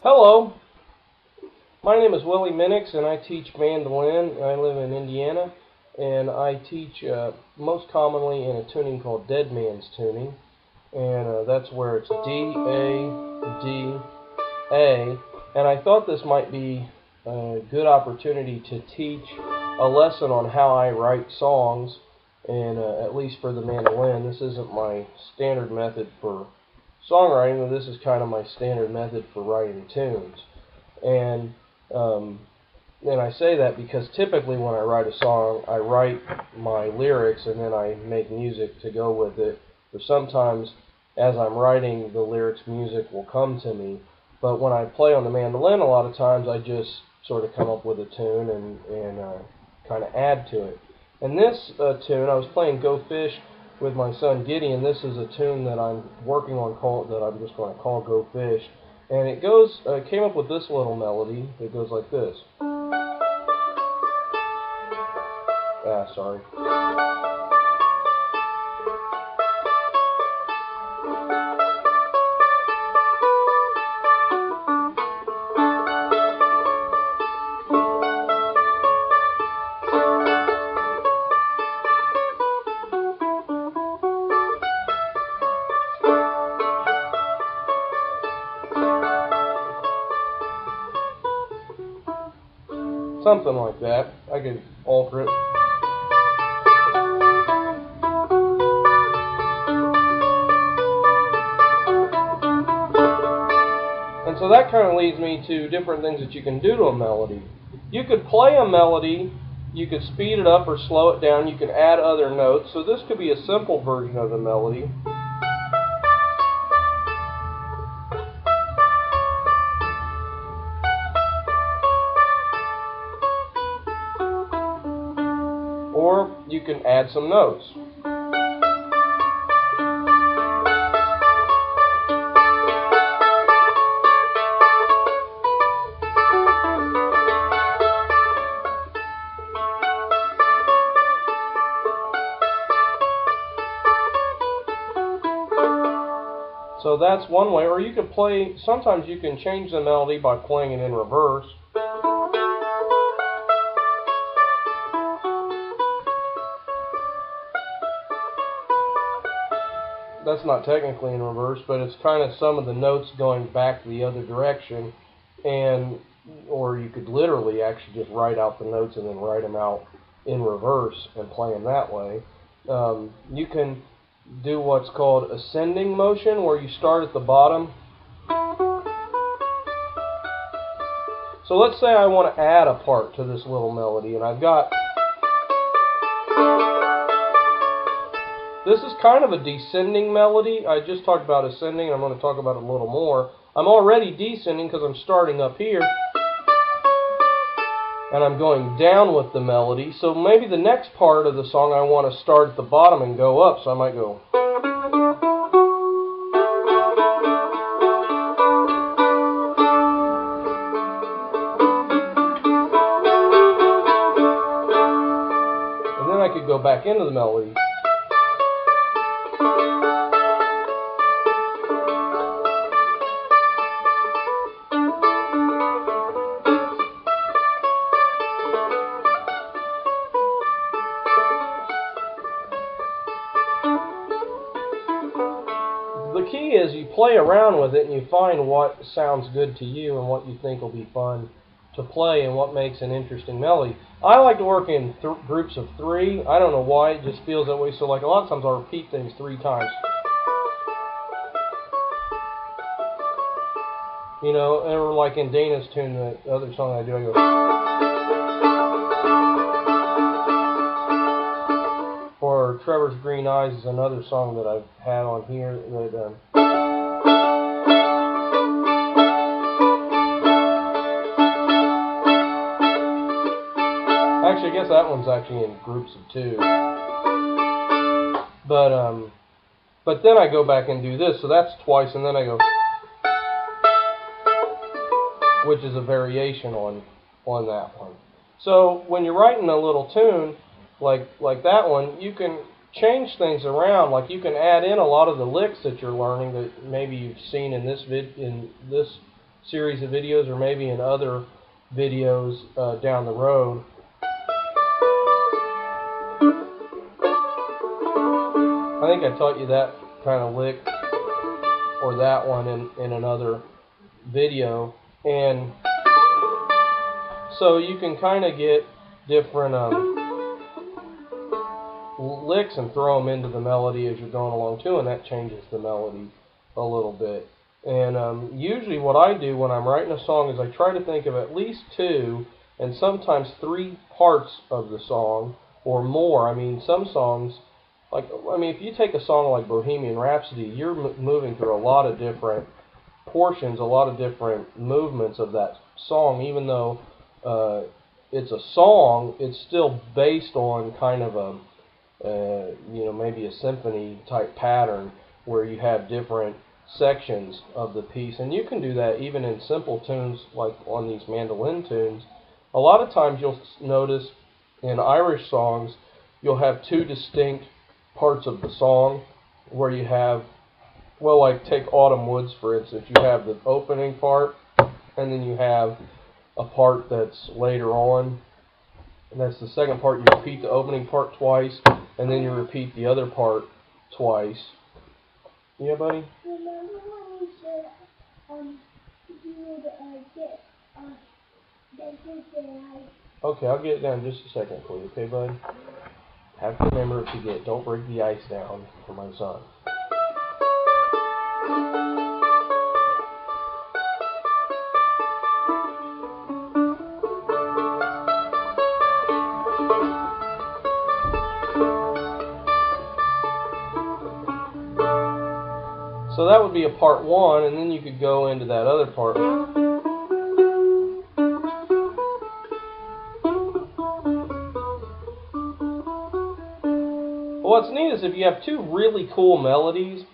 Hello, my name is Willie Minnix and I teach mandolin. I live in Indiana and I teach most commonly in a tuning called Dead Man's Tuning, and that's where it's D, A, D, A, and I thought this might be a good opportunity to teach a lesson on how I write songs, and at least for the mandolin. This isn't my standard method for songwriting, but this is kind of my standard method for writing tunes. And I say that because typically when I write a song, I write my lyrics and then I make music to go with it. Or sometimes as I'm writing the lyrics, music will come to me. But when I play on the mandolin, a lot of times I just sort of come up with a tune and kind of add to it. And this tune, I was playing Go Fish with my son Gideon. This is a tune that I'm working on that I'm just going to call Go Fish. And it goes, came up with this little melody. It goes like this. Sorry. Something like that. I could alter it. And so that kind of leads me to different things that you can do to a melody. You could play a melody, you could speed it up or slow it down, you can add other notes. So this could be a simple version of the melody. Or you can add some notes. So that's one way. Or you could play, sometimes you can change the melody by playing it in reverse. That's not technically in reverse, but it's kind of some of the notes going back the other direction, or you could literally actually just write out the notes and then write them out in reverse and play them that way. You can do what's called ascending motion, where you start at the bottom. So let's say I want to add a part to this little melody, and I've got, this is kind of a descending melody. I just talked about ascending. I'm going to talk about it a little more. I'm already descending because I'm starting up here and I'm going down with the melody. So maybe the next part of the song I want to start at the bottom and go up. So I might go. And then I could go back into the melody. The key is you play around with it and you find what sounds good to you and what you think will be fun to play and what makes an interesting melody. I like to work in groups of three. I don't know why, it just feels that way. So like a lot of times I'll repeat things 3 times. You know, or like in Dana's tune, the other song I do, I go. Or Trevor's Green Eyes is another song that I've had on here. Actually, I guess that one's actually in groups of 2. But then I go back and do this, so that's twice, and then I go, which is a variation on that one. So when you're writing a little tune like that one, you can change things around. Like you can add in a lot of the licks that you're learning that maybe you've seen in this series of videos, or maybe in other videos down the road. I think I taught you that kind of lick or that one in another video, and so you can kind of get different licks and throw them into the melody as you're going along too, and that changes the melody a little bit. And usually what I do when I'm writing a song is I try to think of at least 2 and sometimes 3 parts of the song or more. I mean, some songs, if you take a song like Bohemian Rhapsody, you're moving through a lot of different portions, a lot of different movements of that song. Even though it's a song, it's still based on kind of a maybe a symphony type pattern where you have different sections of the piece. And you can do that even in simple tunes like on these mandolin tunes. A lot of times you'll notice in Irish songs you'll have 2 distinct parts of the song where you have, well, like take Autumn Woods for instance, you have the opening part and then you have a part that's later on, and that's the second part. You repeat the opening part twice and then you repeat the other part twice. Yeah, buddy? Remember when we said you would get Okay, I'll get it down in just a second for you, okay, bud? Have to remember to forget. Don't break the ice down for my son. So that would be a part 1, and then you could go into that other part. What's neat is if you have 2 really cool melodies,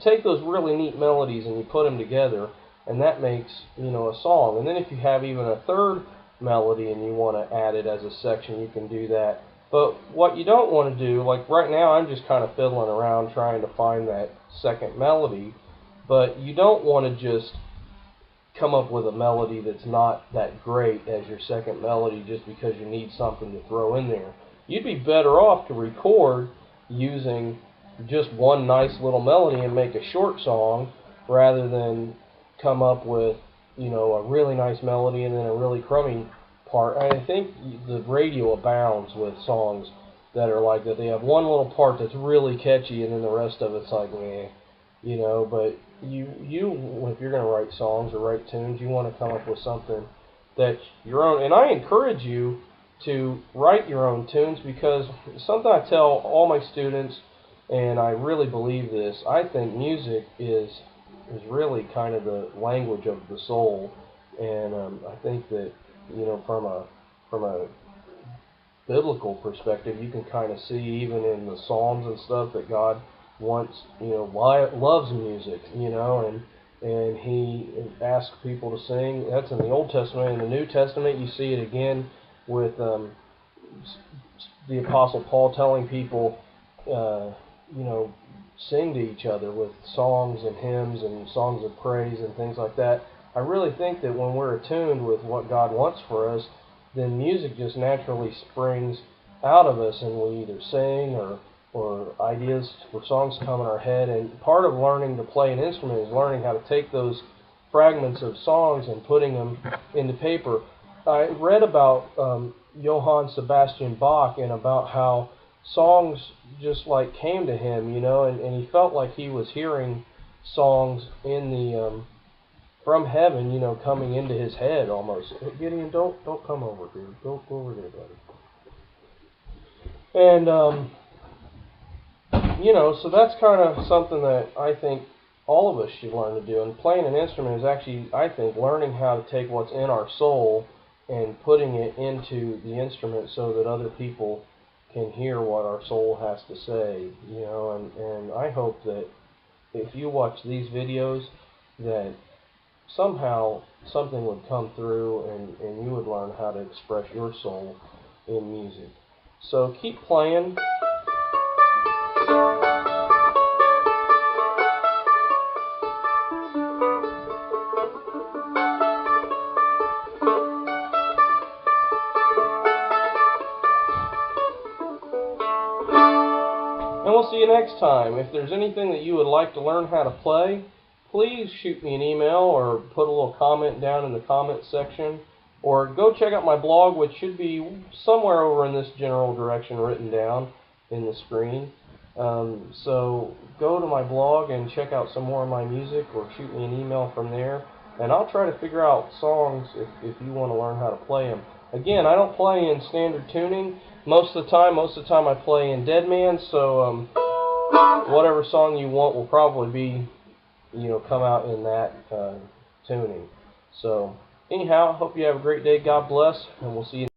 take those really neat melodies and you put them together, and that makes, a song. And then if you have even a 3rd melody and you want to add it as a section, you can do that. But what you don't want to do, like right now I'm just kind of fiddling around trying to find that 2nd melody, but you don't want to just come up with a melody that's not that great as your 2nd melody just because you need something to throw in there. You'd be better off to record using just one nice little melody and make a short song rather than come up with, a really nice melody and then a really crummy part. I think the radio abounds with songs that are like that. They have one little part that's really catchy and then the rest of it's like meh, but you if you're going to write songs or write tunes, you want to come up with something that's your own. And I encourage you to write your own tunes, because something I tell all my students, and I really believe this, I think music is really kind of the language of the soul. And I think that from a biblical perspective, you can kind of see even in the Psalms and stuff that God wants, loves music, and He asks people to sing. That's in the Old Testament. In the New Testament, you see it again with the Apostle Paul telling people, sing to each other with songs and hymns and songs of praise and things like that. I really think that when we're attuned with what God wants for us, then music just naturally springs out of us, and we either sing or ideas for songs come in our head. And part of learning to play an instrument is learning how to take those fragments of songs and putting them into paper. I read about Johann Sebastian Bach and about how songs just like came to him, and he felt like he was hearing songs in the from heaven, coming into his head almost. Gideon, don't come over here. Go over there, buddy. And so that's kind of something that I think all of us should learn to do. And playing an instrument is actually, I think, learning how to take what's in our soul and putting it into the instrument so that other people can hear what our soul has to say, and I hope that if you watch these videos that somehow something would come through and you would learn how to express your soul in music. So keep playing. next time, if there's anything that you would like to learn how to play, please shoot me an email or put a little comment down in the comment section. Or go check out my blog, which should be somewhere over in this general direction written down in the screen. So go to my blog and check out some more of my music, or shoot me an email from there. And I'll try to figure out songs if you want to learn how to play them. Again, I don't play in standard tuning most of the time. Most of the time I play in Dead Man, so whatever song you want will probably be, come out in that tuning. So anyhow, hope you have a great day. God bless, and we'll see you.